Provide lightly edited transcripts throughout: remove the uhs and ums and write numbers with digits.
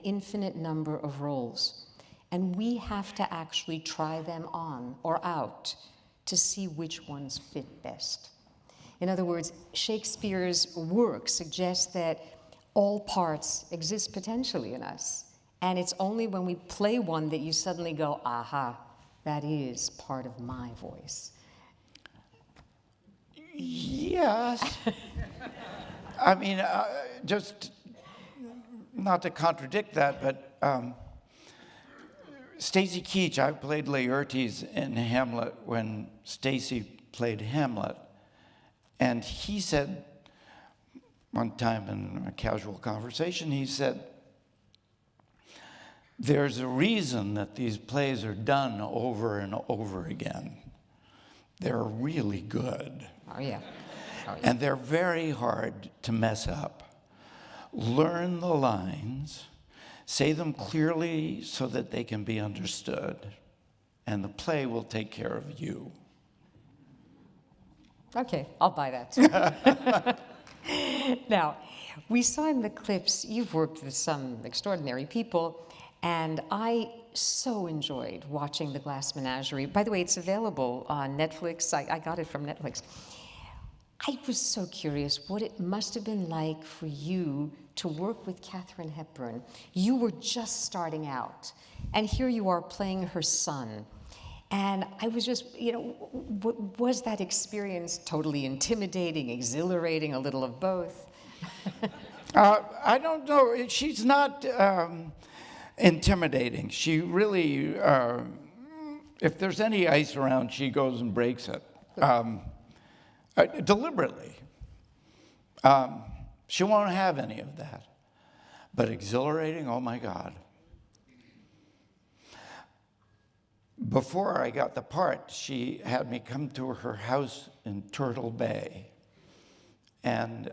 infinite number of roles. And we have to actually try them on or out to see which ones fit best. In other words, Shakespeare's work suggests that all parts exist potentially in us. And it's only when we play one that you suddenly go, aha, that is part of my voice. Yes. I mean, just not to contradict that, but Stacy Keach, I played Laertes in Hamlet when Stacy played Hamlet. And he said, one time in a casual conversation, he said, there's a reason that these plays are done over and over again. They're really good. Oh, yeah. Oh, yeah. And they're very hard to mess up. Learn the lines, say them clearly so that they can be understood, and the play will take care of you. Okay, I'll buy that too. Now, we saw in the clips, you've worked with some extraordinary people, and I so enjoyed watching The Glass Menagerie. By the way, it's available on Netflix. I got it from Netflix. I was so curious what it must have been like for you to work with Katherine Hepburn. You were just starting out, and here you are playing her son. And I was just, was that experience totally intimidating, exhilarating, a little of both? I don't know. She's not intimidating. She really, if there's any ice around, she goes and breaks it. Deliberately. She won't have any of that. But exhilarating, oh my God. Before I got the part, she had me come to her house in Turtle Bay. And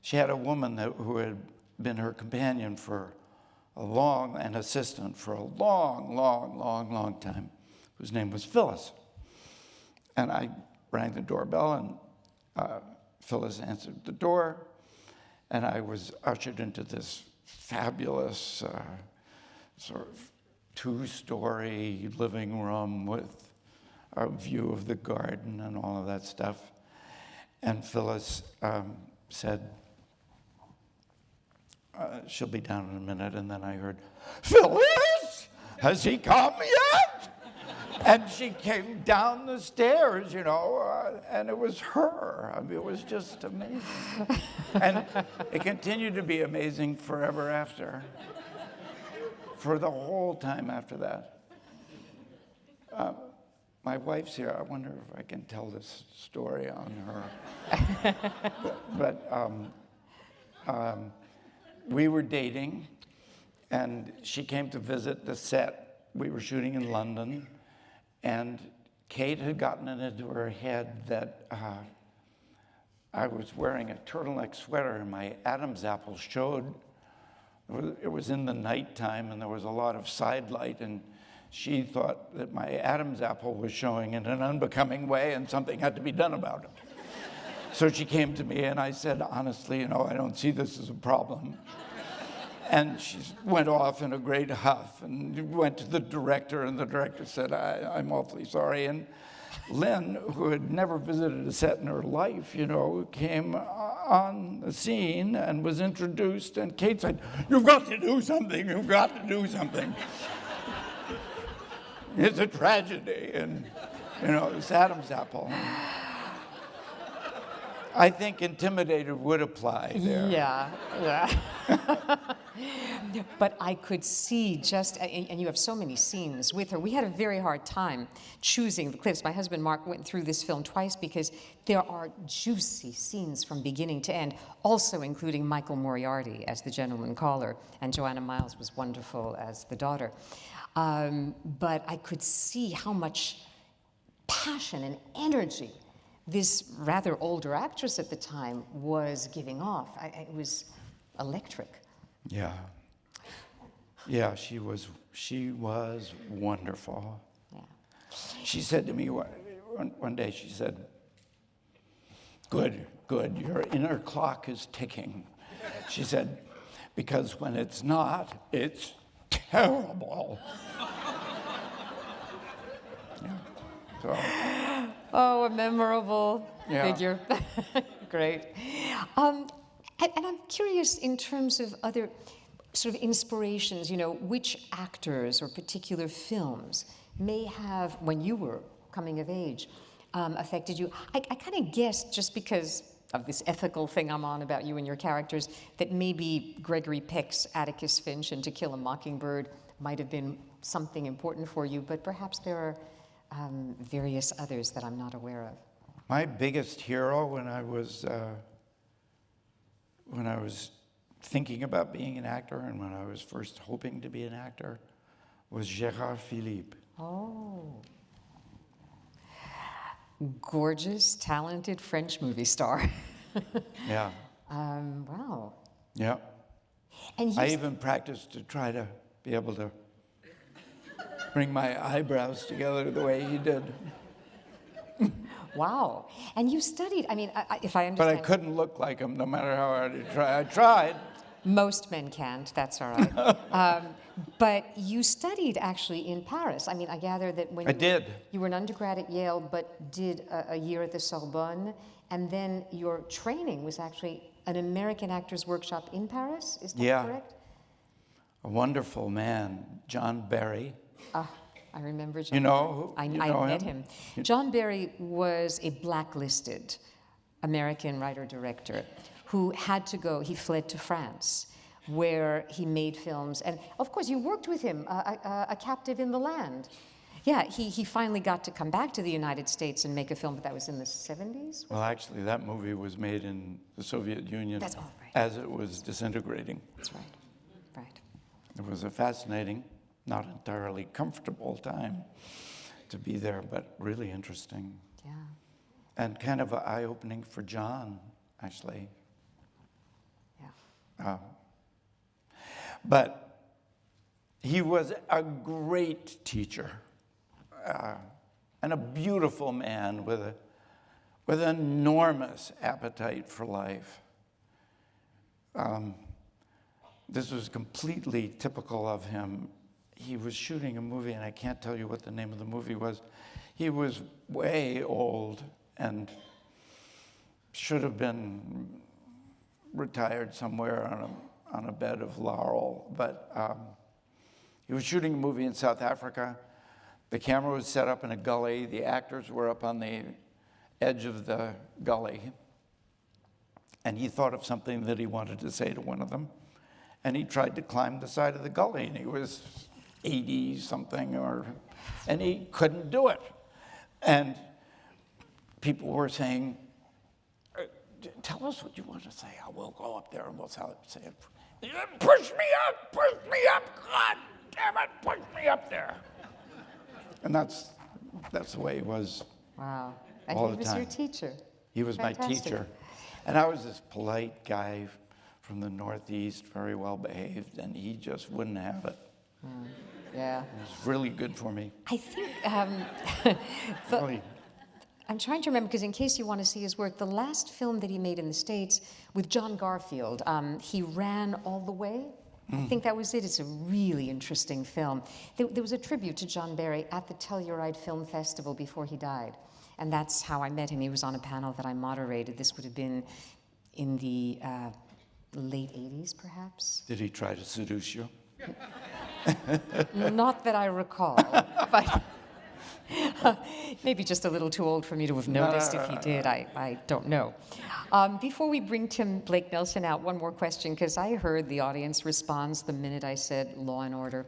she had a woman who had been her companion for an assistant for a long time, whose name was Phyllis. And I rang the doorbell, and Phyllis answered the door, and I was ushered into this fabulous sort of two-story living room with a view of the garden and all of that stuff. And Phyllis said, she'll be down in a minute. And then I heard, Phyllis, has he come yet? And she came down the stairs, and it was her. I mean, it was just amazing. And it continued to be amazing forever after. For the whole time after that. My wife's here. I wonder if I can tell this story on her. but we were dating, and she came to visit the set. We were shooting in London, and Kate had gotten it into her head that I was wearing a turtleneck sweater, and my Adam's apple showed. It was in the nighttime, and there was a lot of side light, and she thought that my Adam's apple was showing in an unbecoming way, and something had to be done about it. So she came to me, and I said, honestly, I don't see this as a problem. And she went off in a great huff, and went to the director, and the director said, I'm awfully sorry. And Lynn, who had never visited a set in her life, came on the scene and was introduced, and Kate said, you've got to do something, you've got to do something. It's a tragedy, and, it's Adam's apple. I think intimidated would apply there. Yeah. But I could see and you have so many scenes with her. We had a very hard time choosing the clips. My husband, Mark, went through this film twice because there are juicy scenes from beginning to end, also including Michael Moriarty as the gentleman caller, and Joanna Miles was wonderful as the daughter. But I could see how much passion and energy this rather older actress at the time was giving off. It was electric. Yeah, she was wonderful. Yeah. She said to me one day, she said, good, your inner clock is ticking. She said, because when it's not, it's terrible. Yeah. So, Oh, a memorable Yeah. figure. Great. And I'm curious in terms of other sort of inspirations, which actors or particular films may have, when you were coming of age, affected you. I kind of guessed, just because of this ethical thing I'm on about you and your characters, that maybe Gregory Peck's Atticus Finch and To Kill a Mockingbird might have been something important for you, but perhaps there are various others that I'm not aware of. my biggest hero when I was thinking about being an actor and when I was first hoping to be an actor was Gérard Philippe. Oh. Gorgeous, talented French movie star. Yeah. Wow. Yeah. And you I even practiced to try to be able to bring my eyebrows together the way he did. wow. And you studied, if I But understand. I couldn't look like him no matter how hard I tried. I tried. Most men can't, that's all right. But you studied actually in Paris. I gather that when I did. You were an undergrad at Yale, but did a year at the Sorbonne, and then your training was actually an American Actors Workshop in Paris, is that Yeah. correct? A wonderful man, John Barry. Ah, I remember John. You know, I you know met him? him. John Barry was a blacklisted American writer-director who had to go, he fled to France, where he made films. And of course, you worked with him, A Captive in the Land. Yeah, he finally got to come back to the United States and make a film, but that was in the 70s? Well, actually, that movie was made in the Soviet Union That's all right. as it was disintegrating. That's right, right. It was a fascinating, not entirely comfortable time to be there, but really interesting. Yeah. And kind of eye-opening for John, actually. Yeah. But he was a great teacher and a beautiful man with an enormous appetite for life. This was completely typical of him. He was shooting a movie, and I can't tell you what the name of the movie was. He was way old and should have been retired somewhere on a bed of laurel, but he was shooting a movie in South Africa. The camera was set up in a gully. The actors were up on the edge of the gully. And he thought of something that he wanted to say to one of them. And he tried to climb the side of the gully, and he was 80-something, and he couldn't do it. And people were saying, tell us what you want to say. We'll go up there and we'll say it. Push me up, God damn it, push me up there. And that's the way he was. Wow. And all he the was time. your teacher. He was my Fantastic. teacher. And I was this polite guy from the Northeast, very well behaved, and he just wouldn't have it. Yeah. It was really good for me. I think, Really. I'm trying to remember, because in case you want to see his work, the last film that he made in the States with John Garfield, he Ran All the Way. I think that was it. It's a really interesting film. There was a tribute to John Barry at the Telluride Film Festival before he died. And that's how I met him. He was on a panel that I moderated. This would have been in the late 80s, perhaps? Did he try to seduce you? Not that I recall, but maybe just a little too old for me to have noticed if he did. I don't know. Before we bring Tim Blake Nelson out, one more question, because I heard the audience response the minute I said Law and Order.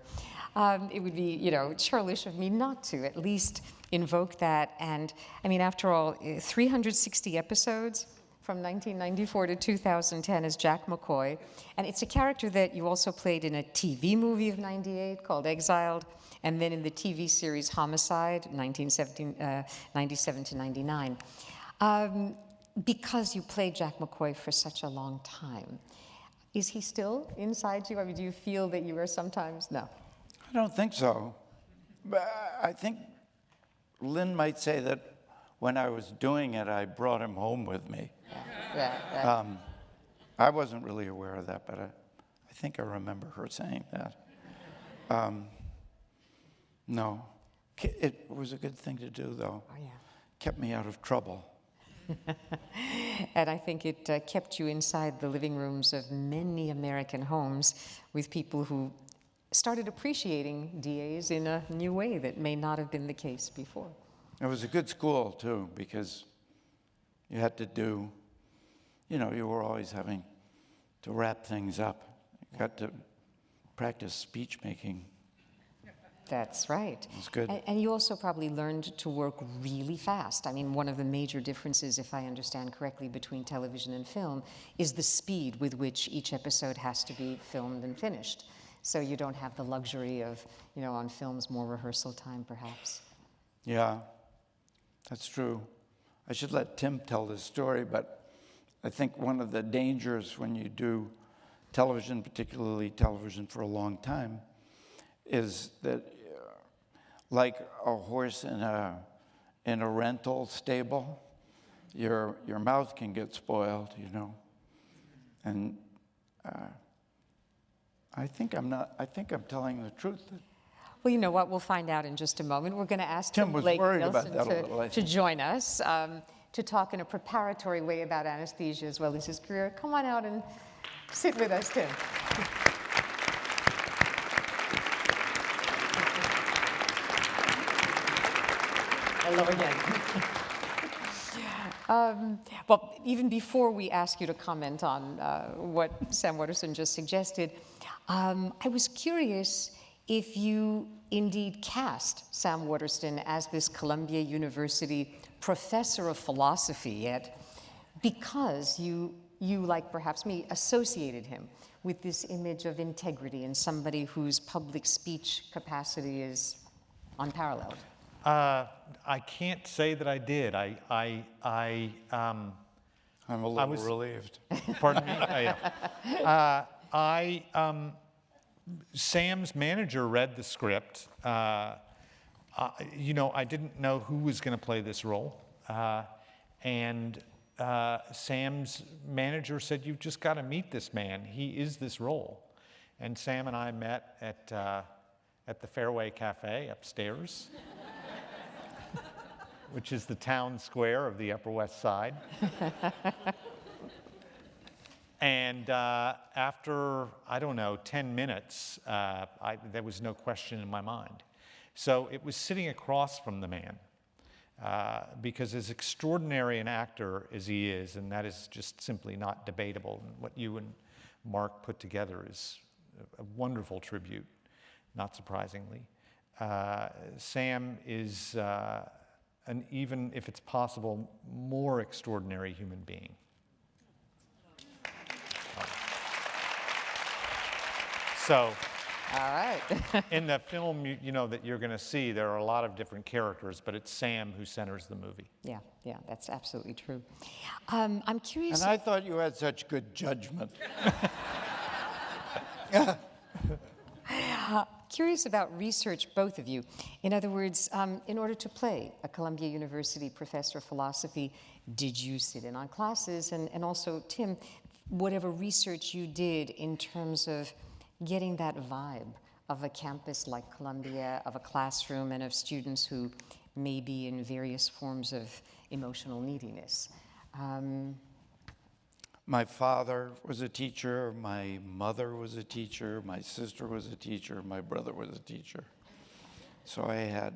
It would be, churlish of me not to at least invoke that. And I mean, after all, 360 episodes from 1994 to 2010 as Jack McCoy. And it's a character that you also played in a TV movie of 98 called Exiled, and then in the TV series Homicide, 97 to 99. Because you played Jack McCoy for such a long time, is he still inside you? I mean, do you feel that you are sometimes, no? I don't think so. But I think Lynn might say that when I was doing it, I brought him home with me. Yeah. I wasn't really aware of that, but I think I remember her saying that. No. It was a good thing to do, though. Oh, yeah. Kept me out of trouble. And I think it kept you inside the living rooms of many American homes with people who started appreciating DAs in a new way that may not have been the case before. It was a good school, too, because you had to do, you were always having to wrap things up. You got to practice speech making. That's right. It's good. And you also probably learned to work really fast. I mean, one of the major differences, if I understand correctly, between television and film is the speed with which each episode has to be filmed and finished. So you don't have the luxury of, on films, more rehearsal time, perhaps. Yeah, that's true. I should let Tim tell this story, but I think one of the dangers when you do television, particularly television for a long time, is that like a horse in a rental stable, your mouth can get spoiled, And I think I'm telling the truth. Well, you know what? We'll find out in just a moment. We're going to ask Tim was Blake worried Nelson about that a little, I to think. join us to talk in a preparatory way about anesthesia as well as his career. Come on out and sit with us, Tim. Hello again. Well, even before we ask you to comment on what Sam Waterston just suggested, I was curious if you indeed cast Sam Waterston as this Columbia University professor of philosophy yet, because you, like perhaps me, associated him with this image of integrity and somebody whose public speech capacity is unparalleled. I can't say that I did. I'm a little relieved. Pardon me? Sam's manager read the script. I didn't know who was going to play this role. And Sam's manager said, "You've just got to meet this man. He is this role." And Sam and I met at the Fairway Cafe upstairs, which is the town square of the Upper West Side. And after, 10 minutes, there was no question in my mind. So it was sitting across from the man, because as extraordinary an actor as he is, and that is just simply not debatable, and what you and Mark put together is a wonderful tribute, not surprisingly. Sam is an even, if it's possible, more extraordinary human being. So, all right. in the film, that you're going to see, there are a lot of different characters, but it's Sam who centers the movie. Yeah, that's absolutely true. I'm curious. And I thought you had such good judgment. Curious about research, both of you. In other words, in order to play a Columbia University professor of philosophy, did you sit in on classes? And also, Tim, whatever research you did in terms of getting that vibe of a campus like Columbia, of a classroom, and of students who may be in various forms of emotional neediness. My father was a teacher, my mother was a teacher, my sister was a teacher, my brother was a teacher. So I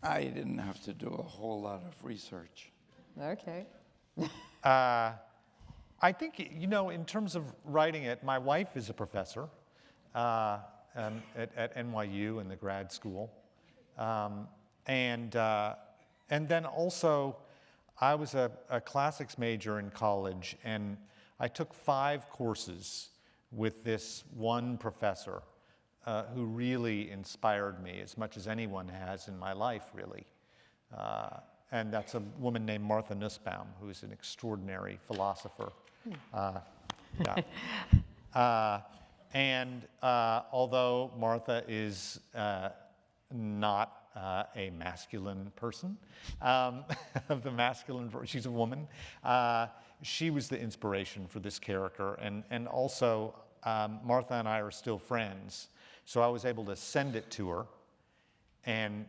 didn't have to do a whole lot of research. Okay. I think, in terms of writing it, my wife is a professor at NYU in the grad school. And then also, I was a classics major in college, and I took 5 courses with this one professor who really inspired me as much as anyone has in my life, really. And that's a woman named Martha Nussbaum, who is an extraordinary philosopher. Although Martha is not a masculine person, of the masculine, she's a woman, she was the inspiration for this character, and also Martha and I are still friends. So I was able to send it to her and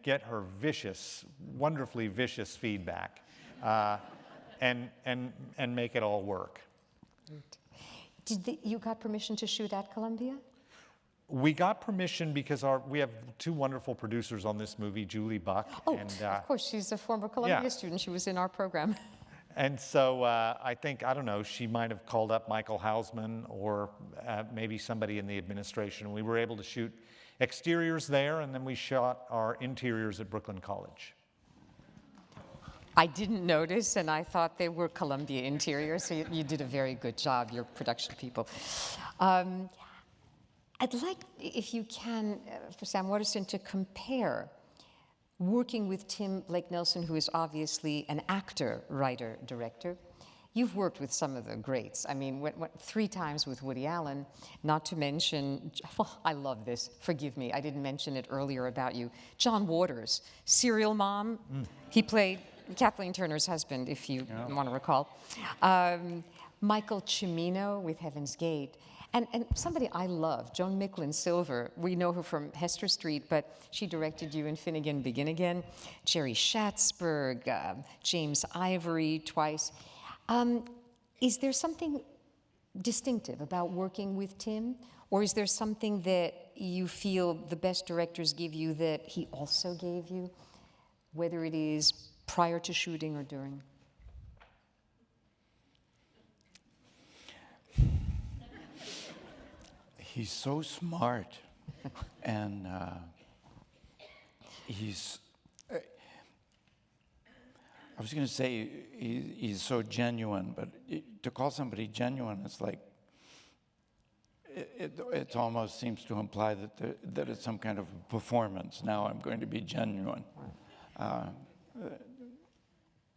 get her vicious, wonderfully vicious feedback, and make it all work. You got permission to shoot at Columbia? We got permission because we have two wonderful producers on this movie, Julie Buck. Oh, and, of course, she's a former Columbia yeah. student. She was in our program. And so I don't know, she might have called up Michael Hausman or maybe somebody in the administration. We were able to shoot exteriors there, and then we shot our interiors at Brooklyn College. I didn't notice, and I thought they were Columbia interiors, so you did a very good job, your production people. I'd like, if you can, for Sam Waterston, to compare working with Tim Blake Nelson, who is obviously an actor, writer, director. You've worked with some of the greats. I mean, 3 times with Woody Allen, not to mention, well, I love this, forgive me, I didn't mention it earlier about you. John Waters, Serial Mom. He played Kathleen Turner's husband, if you want to recall. Michael Cimino with Heaven's Gate. And somebody I love, Joan Micklin Silver. We know her from Hester Street, but she directed you in Finnegan Begin Again. Jerry Schatzberg, James Ivory twice. Is there something distinctive about working with Tim? Or is there something that you feel the best directors give you that he also gave you? Whether it is prior to shooting or during? He's so smart, and he's, I was going to say he's so genuine, but to call somebody genuine, it's like, it almost seems to imply that it's some kind of performance. Now I'm going to be genuine.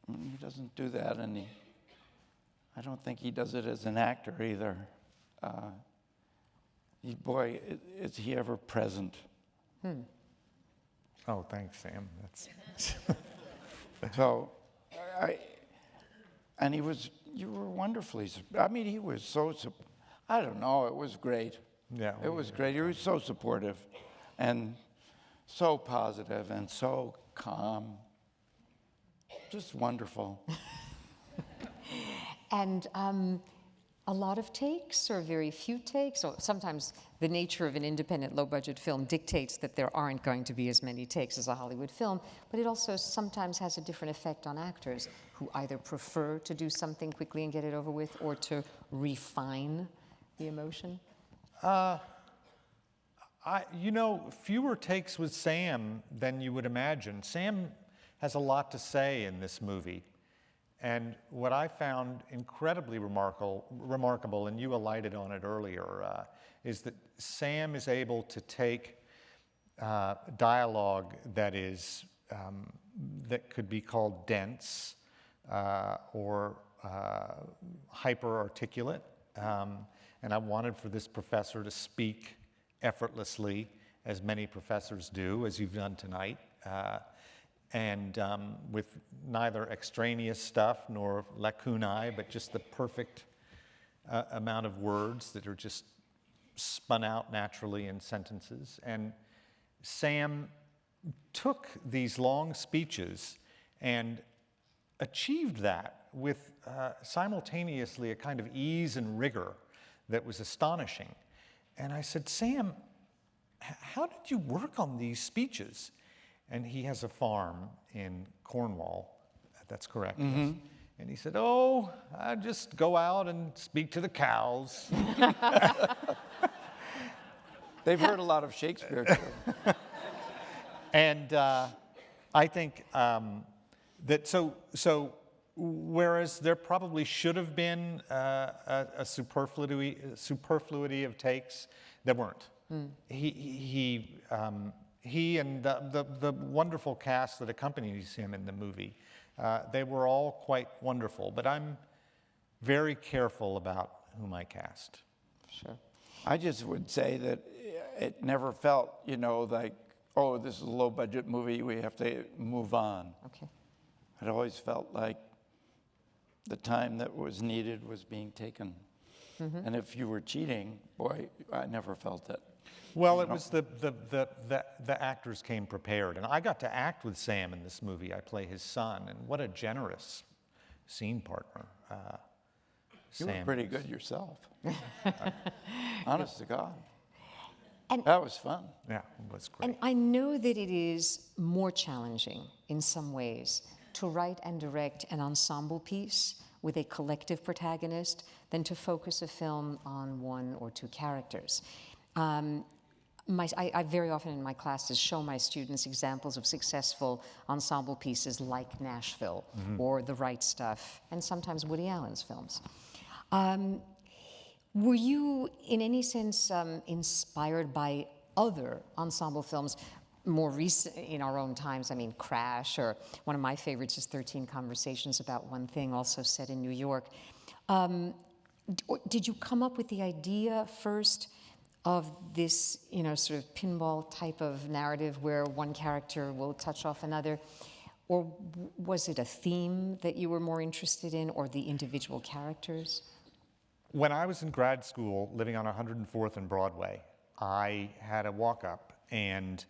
He doesn't do that, and I don't think he does it as an actor either. Boy, is he ever present. Oh, thanks, Sam. That's So, and you were wonderfully, I mean, he was so, I don't know, it was great. Yeah. It was great. He was so supportive and so positive and so calm. Just wonderful. And a lot of takes or very few takes? Or sometimes the nature of an independent low-budget film dictates that there aren't going to be as many takes as a Hollywood film, but it also sometimes has a different effect on actors who either prefer to do something quickly and get it over with or to refine the emotion. Fewer takes with Sam than you would imagine. Sam has a lot to say in this movie. And what I found incredibly remarkable, and you alighted on it earlier, is that Sam is able to take dialogue that is that could be called dense or hyper-articulate. And I wanted for this professor to speak effortlessly, as many professors do, as you've done tonight. And with neither extraneous stuff nor lacunae, but just the perfect amount of words that are just spun out naturally in sentences. And Sam took these long speeches and achieved that with simultaneously a kind of ease and rigor that was astonishing. And I said, Sam, how did you work on these speeches? And he has a farm in Cornwall. That's correct. Mm-hmm. Yes. And he said, I just go out and speak to the cows. They've heard a lot of Shakespeare, too. And I think that so whereas there probably should have been a superfluity of takes, there weren't. He and the wonderful cast that accompanies him in the movie, they were all quite wonderful. But I'm very careful about whom I cast. Sure. I just would say that it never felt, like, oh, this is a low-budget movie, we have to move on. Okay. It always felt like the time that was needed was being taken. And if you were cheating, boy, I never felt it. Well, it was the actors came prepared, and I got to act with Sam in this movie. I play his son, and what a generous scene partner. You Sam were pretty is. good yourself. Honest to God. And- That was fun. Yeah, it was great. And I know that it is more challenging in some ways to write and direct an ensemble piece with a collective protagonist than to focus a film on one or two characters. I very often in my classes show my students examples of successful ensemble pieces like Nashville or The Right Stuff, and sometimes Woody Allen's films. Were you, in any sense, inspired by other ensemble films more recent in our own times? I mean, Crash, or one of my favorites is 13 Conversations About One Thing, also set in New York. Did you come up with the idea first of this, sort of pinball type of narrative where one character will touch off another? Or was it a theme that you were more interested in, or the individual characters? When I was in grad school, living on 104th and Broadway, I had a walk-up, and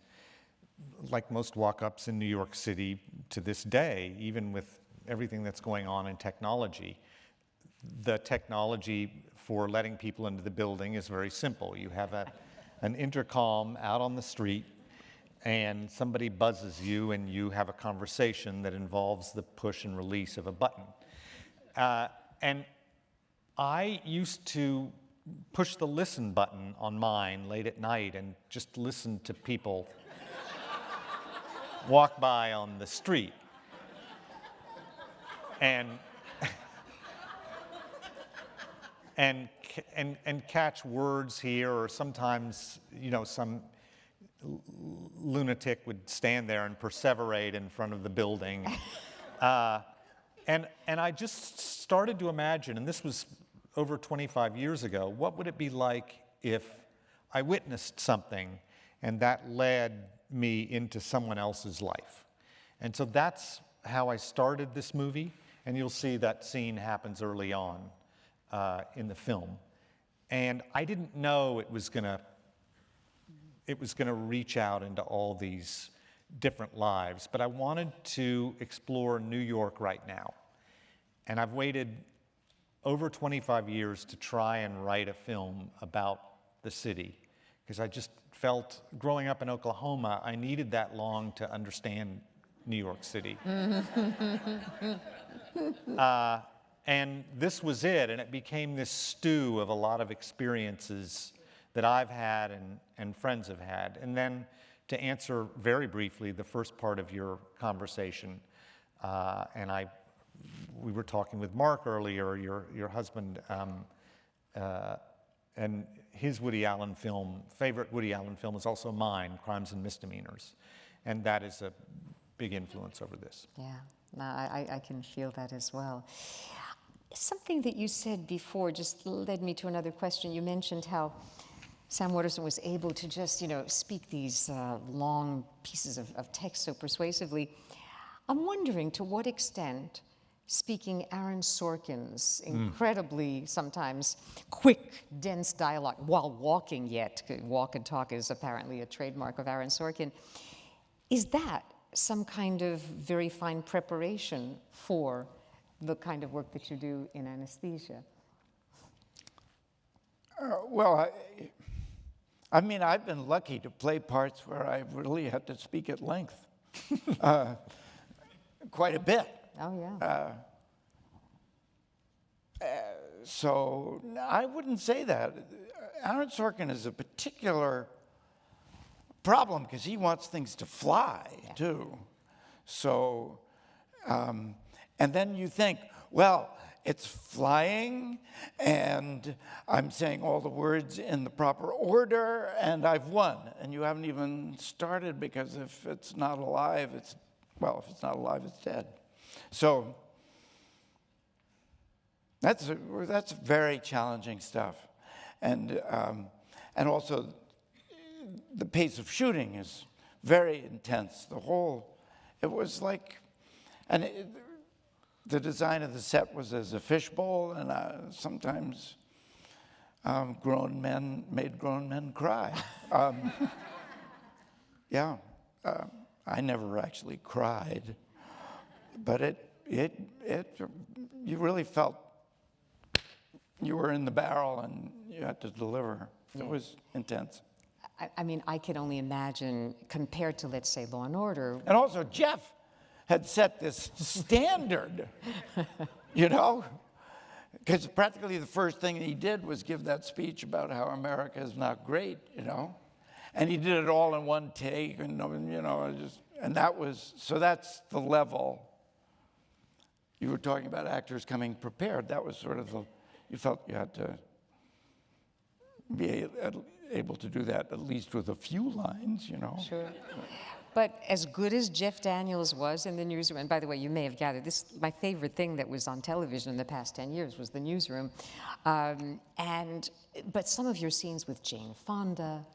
like most walk-ups in New York City to this day, even with everything that's going on in technology, the technology for letting people into the building is very simple. You have an intercom out on the street, and somebody buzzes you, and you have a conversation that involves the push and release of a button. And I used to push the listen button on mine late at night and just listen to people walk by on the street. And catch words here, or sometimes, some lunatic would stand there and perseverate in front of the building. And I just started to imagine, and this was over 25 years ago, what would it be like if I witnessed something and that led me into someone else's life? And so that's how I started this movie, and you'll see that scene happens early on in the film. And I didn't know it was gonna reach out into all these different lives, but I wanted to explore New York right now. And I've waited over 25 years to try and write a film about the city, because I just felt, growing up in Oklahoma, I needed that long to understand New York City. And this was it, and it became this stew of a lot of experiences that I've had and friends have had. And then, to answer very briefly the first part of your conversation, we were talking with Mark earlier, your husband, and his favorite Woody Allen film is also mine, Crimes and Misdemeanors. And that is a big influence over this. Yeah, no, I can feel that as well. Something that you said before just led me to another question. You mentioned how Sam Waterston was able to just, speak these long pieces of text so persuasively. I'm wondering to what extent speaking Aaron Sorkin's incredibly, sometimes quick, dense dialogue while walking yet, walk and talk is apparently a trademark of Aaron Sorkin, is that some kind of very fine preparation for the kind of work that you do in Anesthesia? Well, I've been lucky to play parts where I really had to speak at length, quite a bit. Oh, yeah. So I wouldn't say that. Aaron Sorkin is a particular problem because he wants things to fly, too. So, and then you think, well, it's flying, and I'm saying all the words in the proper order, and I've won. And you haven't even started, because if it's not alive, it's dead. So that's very challenging stuff. And also the pace of shooting is very intense. It was like, the design of the set was as a fishbowl, and sometimes grown men made grown men cry. Yeah, I never actually cried, but you really felt you were in the barrel and you had to deliver. It was intense. I mean, I could only imagine compared to, let's say, Law and Order. And also, Jeff had set this standard, you know? Because practically the first thing he did was give that speech about how America is not great, you know? And he did it all in one take, and, you know, and that was, so that's the level. You were talking about actors coming prepared. That was sort of you felt you had to be able to do that at least with a few lines, you know? Sure. But as good as Jeff Daniels was in the Newsroom, and by the way, you may have gathered, my favorite thing that was on television in the past 10 years was the Newsroom. But some of your scenes with Jane Fonda,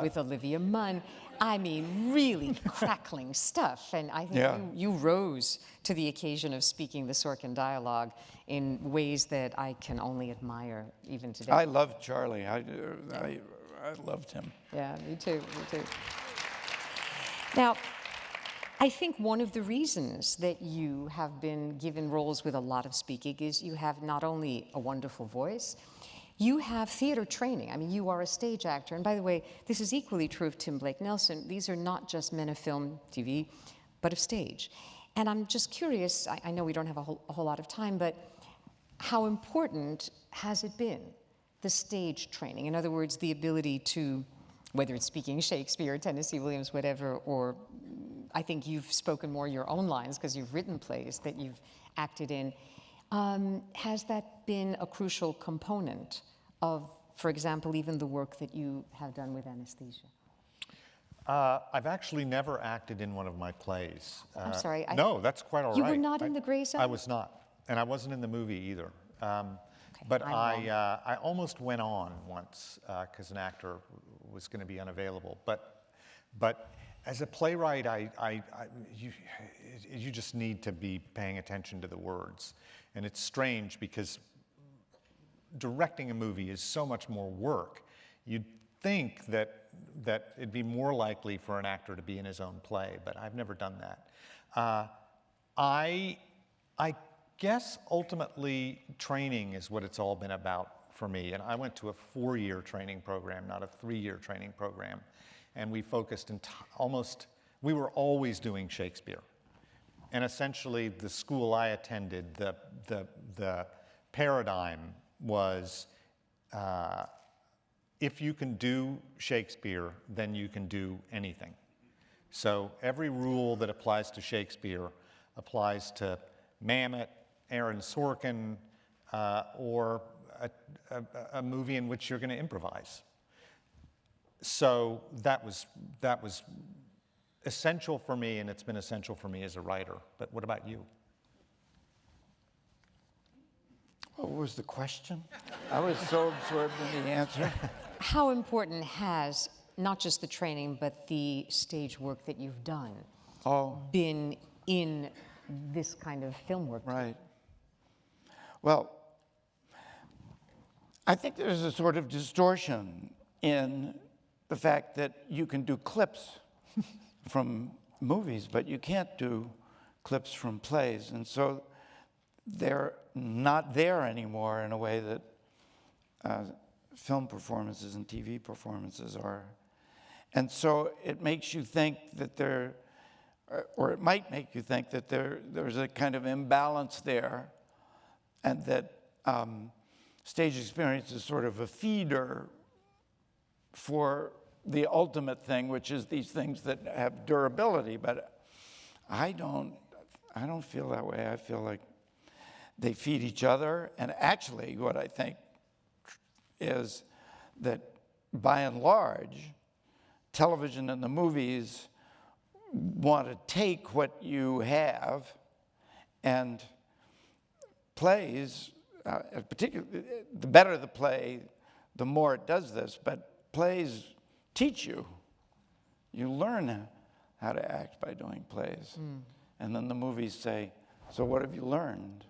with Olivia Munn, I mean, really crackling stuff. And I think you rose to the occasion of speaking the Sorkin dialogue in ways that I can only admire even today. I loved Charlie. I loved him. Yeah, me too. Now, I think one of the reasons that you have been given roles with a lot of speaking is you have not only a wonderful voice, you have theater training. I mean, you are a stage actor. And by the way, this is equally true of Tim Blake Nelson. These are not just men of film, TV, but of stage. And I'm just curious, I know we don't have a whole lot of time, but how important has it been, the stage training? In other words, the ability to, whether it's speaking Shakespeare, Tennessee Williams, whatever, or I think you've spoken more your own lines because you've written plays that you've acted in. Has that been a crucial component of, for example, even the work that you have done with Anesthesia? I've actually never acted in one of my plays. I'm sorry. No, that's quite all right. You were not in the Grey Zone? I was not, and I wasn't in the movie either. But I almost went on once because an actor was going to be unavailable. But as a playwright, you just need to be paying attention to the words. And it's strange because directing a movie is so much more work. You'd think that it'd be more likely for an actor to be in his own play, but I've never done that. I guess ultimately training is what it's all been about for me. And I went to a 4-year training program, not a 3-year training program. And we focused we were always doing Shakespeare. And essentially the school I attended, the paradigm was, if you can do Shakespeare, then you can do anything. So every rule that applies to Shakespeare applies to Hamlet, Aaron Sorkin, or a movie in which you're going to improvise. So that was essential for me, and it's been essential for me as a writer. But what about you? What was the question? I was so absorbed in the answer. How important has not just the training, but the stage work that you've done been in this kind of film work? Right. Well, I think there's a sort of distortion in the fact that you can do clips from movies, but you can't do clips from plays. And so they're not there anymore in a way that film performances and TV performances are. And so it makes you think that or it might make you think that there's a kind of imbalance there, and that stage experience is sort of a feeder for the ultimate thing, which is these things that have durability. But I don't feel that way. I feel like they feed each other. And actually, what I think is that by and large, television and the movies want to take what you have, and plays, particularly, the better the play, the more it does this, but plays teach you. You learn how to act by doing plays. And then the movies say, so what have you learned?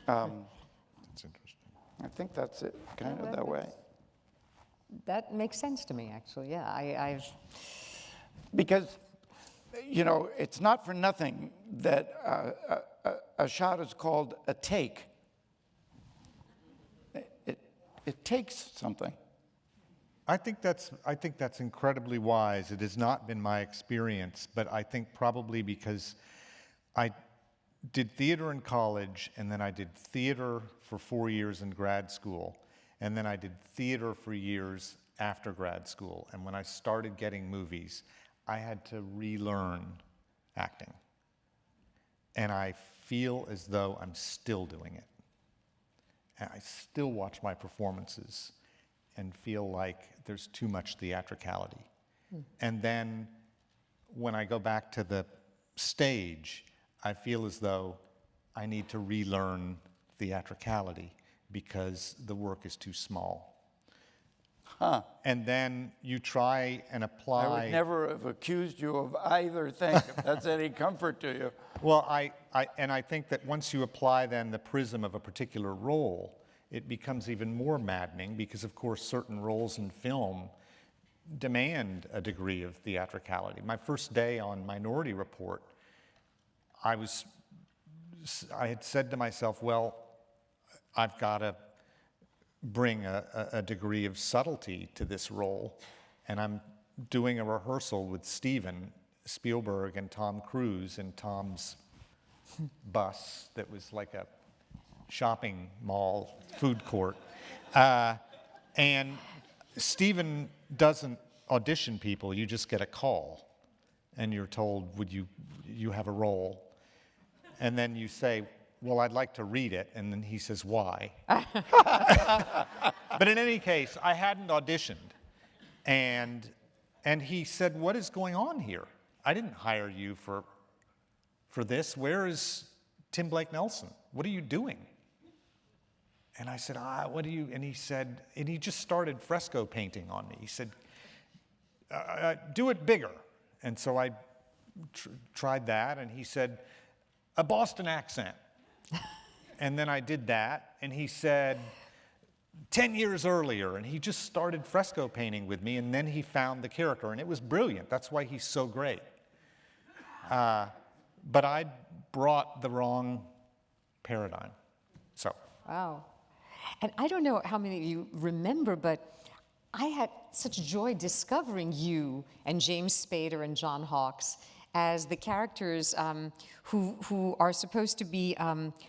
That's interesting. I think that's it, kind of that way. That makes sense to me, actually. Yeah, I've. Because, you know, it's not for nothing that a shot is called a take. It takes something. I think that's incredibly wise. It has not been my experience, but I think probably because I did theater in college, and then I did theater for 4 years in grad school, and then I did theater for years after grad school. And when I started getting movies, I had to relearn acting. And I feel as though I'm still doing it. And I still watch my performances and feel like there's too much theatricality. And then when I go back to the stage, I feel as though I need to relearn theatricality because the work is too small. Huh. And then you try and apply. I would never have accused you of either thing, if that's any comfort to you. Well, I think that once you apply then the prism of a particular role, it becomes even more maddening because, of course, certain roles in film demand a degree of theatricality. My first day on Minority Report, I had said to myself, well, I've got to bring a degree of subtlety to this role, and I'm doing a rehearsal with Steven Spielberg and Tom Cruise in Tom's bus that was like a shopping mall food court. And Steven doesn't audition people, you just get a call, and you're told, would you have a role? And then you say, well, I'd like to read it, and then he says, why? But in any case, I hadn't auditioned, and he said, what is going on here? I didn't hire you for this. Where is Tim Blake Nelson? What are you doing? And I said, what do you, and he said, and he just started fresco painting on me. He said, do it bigger. And so I tried that, and he said, a Boston accent. And then I did that, and he said, 10 years earlier, and he just started fresco painting with me, and then he found the character, and it was brilliant. That's why he's so great. But I brought the wrong paradigm. So. Wow. And I don't know how many of you remember, but I had such joy discovering you and James Spader and John Hawkes as the characters who are supposed to be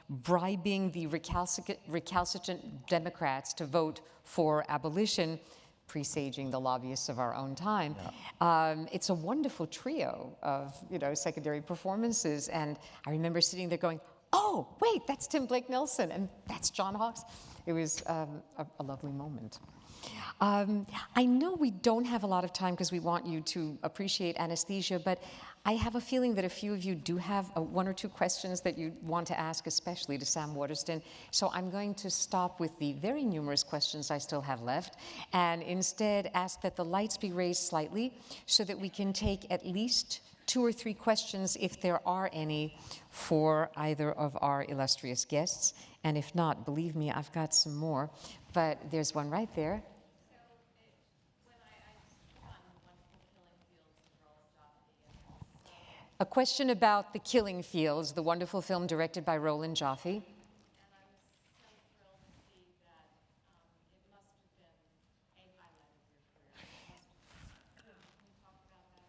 bribing the recalcitrant Democrats to vote for abolition, presaging the lobbyists of our own time. Yeah. It's a wonderful trio of secondary performances, and I remember sitting there going, oh, wait, that's Tim Blake Nelson, and that's John Hawkes. It was a lovely moment. I know we don't have a lot of time because we want you to appreciate Anesthesia, but I have a feeling that a few of you do have one or two questions that you want to ask, especially to Sam Waterston. So I'm going to stop with the very numerous questions I still have left, and instead ask that the lights be raised slightly so that we can take at least 2 or 3 questions, if there are any, for either of our illustrious guests. And if not, believe me, I've got some more. But there's one right there. A question about The Killing Fields, the wonderful film directed by Roland Joffe.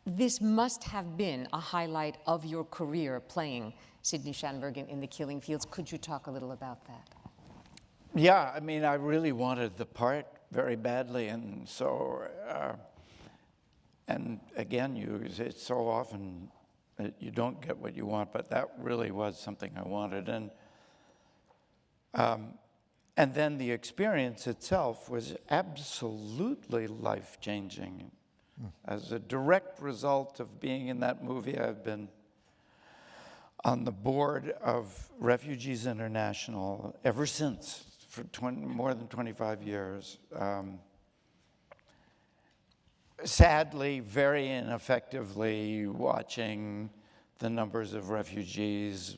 This must have been a highlight of your career, playing Sidney Schanberg in The Killing Fields. Could you talk a little about that? Yeah, I mean, I really wanted the part very badly, and so, and again, it's so often that you don't get what you want, but that really was something I wanted, and then the experience itself was absolutely life-changing. As a direct result of being in that movie, I've been on the board of Refugees International ever since, for more than 25 years. Sadly, very ineffectively watching the numbers of refugees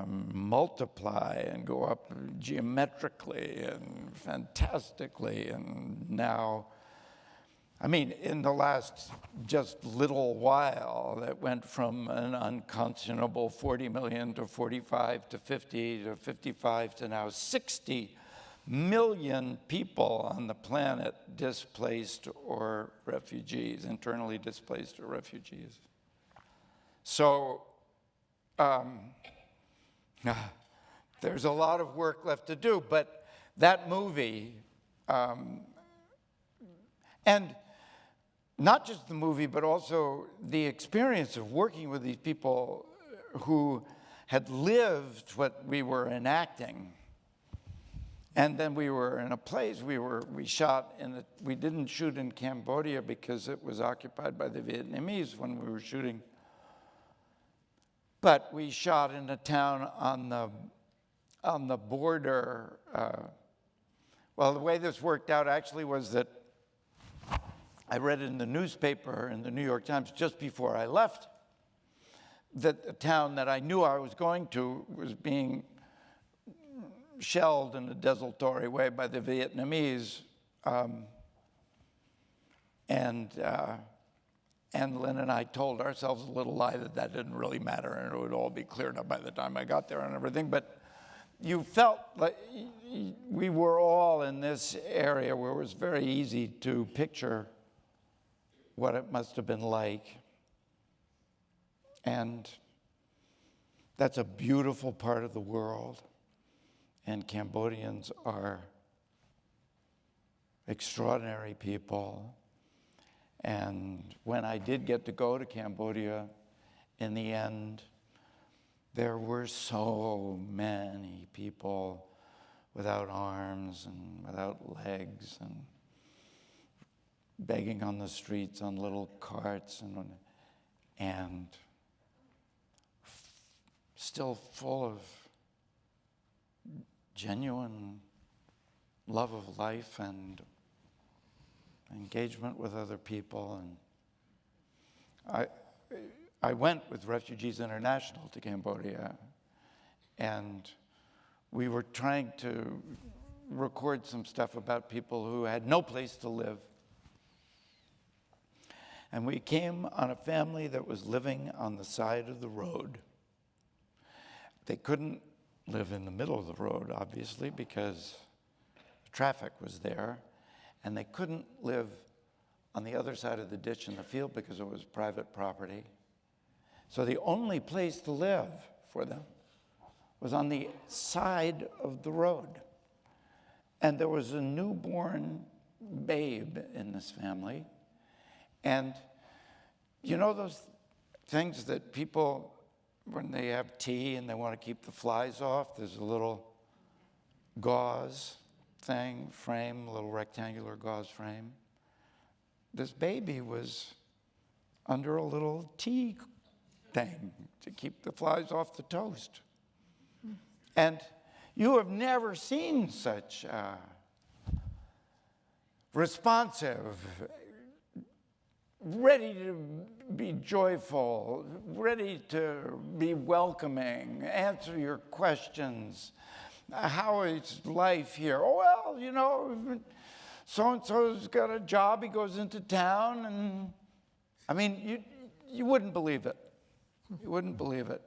multiply and go up geometrically and fantastically. And now, I mean, in the last just little while, that went from an unconscionable 40 million to 45 to 50 to 55 to now 60 million people on the planet displaced or refugees, internally displaced or refugees. So there's a lot of work left to do, but that movie, and not just the movie, but also the experience of working with these people who had lived what we were enacting. And then we were in a place, we shot we didn't shoot in Cambodia because it was occupied by the Vietnamese when we were shooting. But we shot in a town on the border. Well, the way this worked out actually was that I read in the newspaper, in the New York Times, just before I left, that the town that I knew I was going to was being shelled in a desultory way by the Vietnamese. And Lynn and I told ourselves a little lie that didn't really matter and it would all be cleared up by the time I got there and everything. But you felt like we were all in this area where it was very easy to picture what it must have been like. And that's a beautiful part of the world. And Cambodians are extraordinary people. And when I did get to go to Cambodia, in the end, there were so many people without arms and without legs and begging on the streets on little carts and still full of genuine love of life and engagement with other people. And I went with Refugees International to Cambodia, and we were trying to record some stuff about people who had no place to live. And we came on a family that was living on the side of the road. They couldn't live in the middle of the road, obviously, because traffic was there. And they couldn't live on the other side of the ditch in the field because it was private property. So the only place to live for them was on the side of the road. And there was a newborn babe in this family. And you know those things that people, when they have tea and they want to keep the flies off, there's a little gauze frame, a little rectangular gauze frame. This baby was under a little tea thing to keep the flies off the toast. And you have never seen such responsive, ready to be joyful, ready to be welcoming, answer your questions. How is life here? Oh, well, you know, so-and-so's got a job, he goes into town, and I mean, you wouldn't believe it. You wouldn't believe it.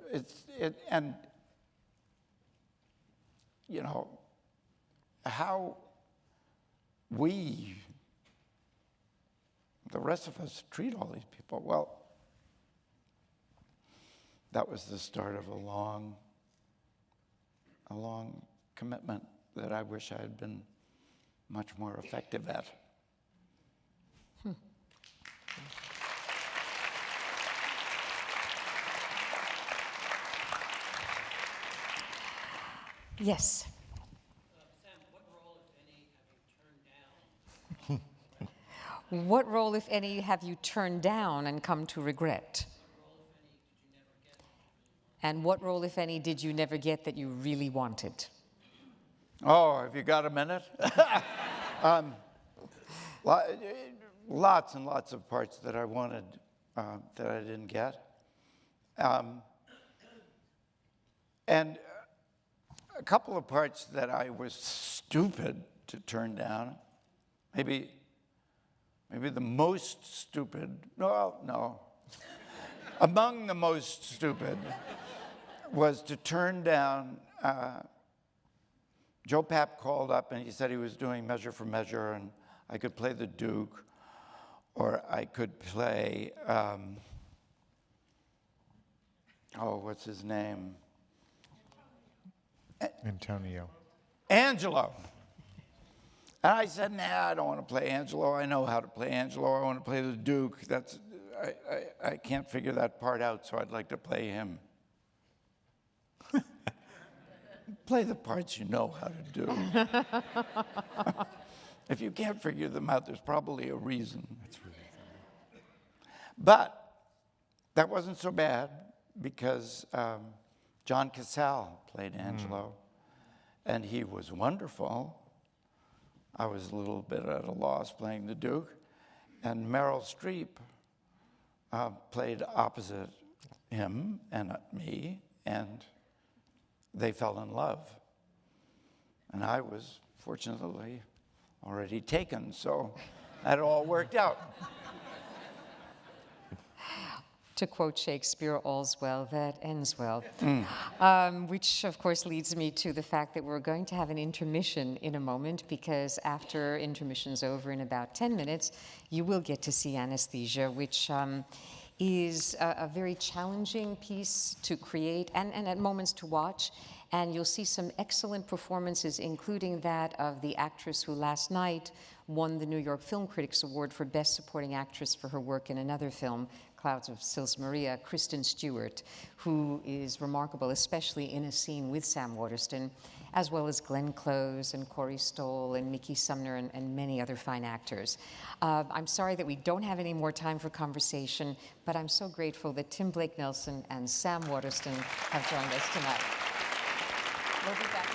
And, you know, how we, the rest of us, treat all these people. Well, that was the start of a long commitment that I wish I had been much more effective at. Yes. Sam, what role, if any, have you turned down? What role, if any, have you turned down and come to regret? And what role, if any, did you never get that you really wanted? Oh, have you got a minute? Lots and lots of parts that I wanted that I didn't get. And a couple of parts that I was stupid to turn down, maybe the most stupid, no, among the most stupid was to turn down, Joe Papp called up and he said he was doing Measure for Measure and I could play the Duke or I could play, what's his name? Antonio. Angelo. And I said, nah, I don't want to play Angelo. I know how to play Angelo. I want to play the Duke. I can't figure that part out, so I'd like to play him. Play the parts you know how to do. If you can't figure them out, there's probably a reason. That's really funny. But that wasn't so bad because John Cassell played Angelo, and he was wonderful. I was a little bit at a loss playing the Duke, and Meryl Streep played opposite him and me, and they fell in love. And I was, fortunately, already taken, so that all worked out. To quote Shakespeare, all's well that ends well. Which, of course, leads me to the fact that we're going to have an intermission in a moment, because after intermission's over in about 10 minutes, you will get to see Anesthesia, which is a very challenging piece to create and at moments to watch. And you'll see some excellent performances, including that of the actress who last night won the New York Film Critics Award for Best Supporting Actress for her work in another film, Clouds of Sils Maria, Kristen Stewart, who is remarkable, especially in a scene with Sam Waterston, as well as Glenn Close and Corey Stoll and Mickey Sumner and many other fine actors. I'm sorry that we don't have any more time for conversation, but I'm so grateful that Tim Blake Nelson and Sam Waterston have joined us tonight. We'll be back.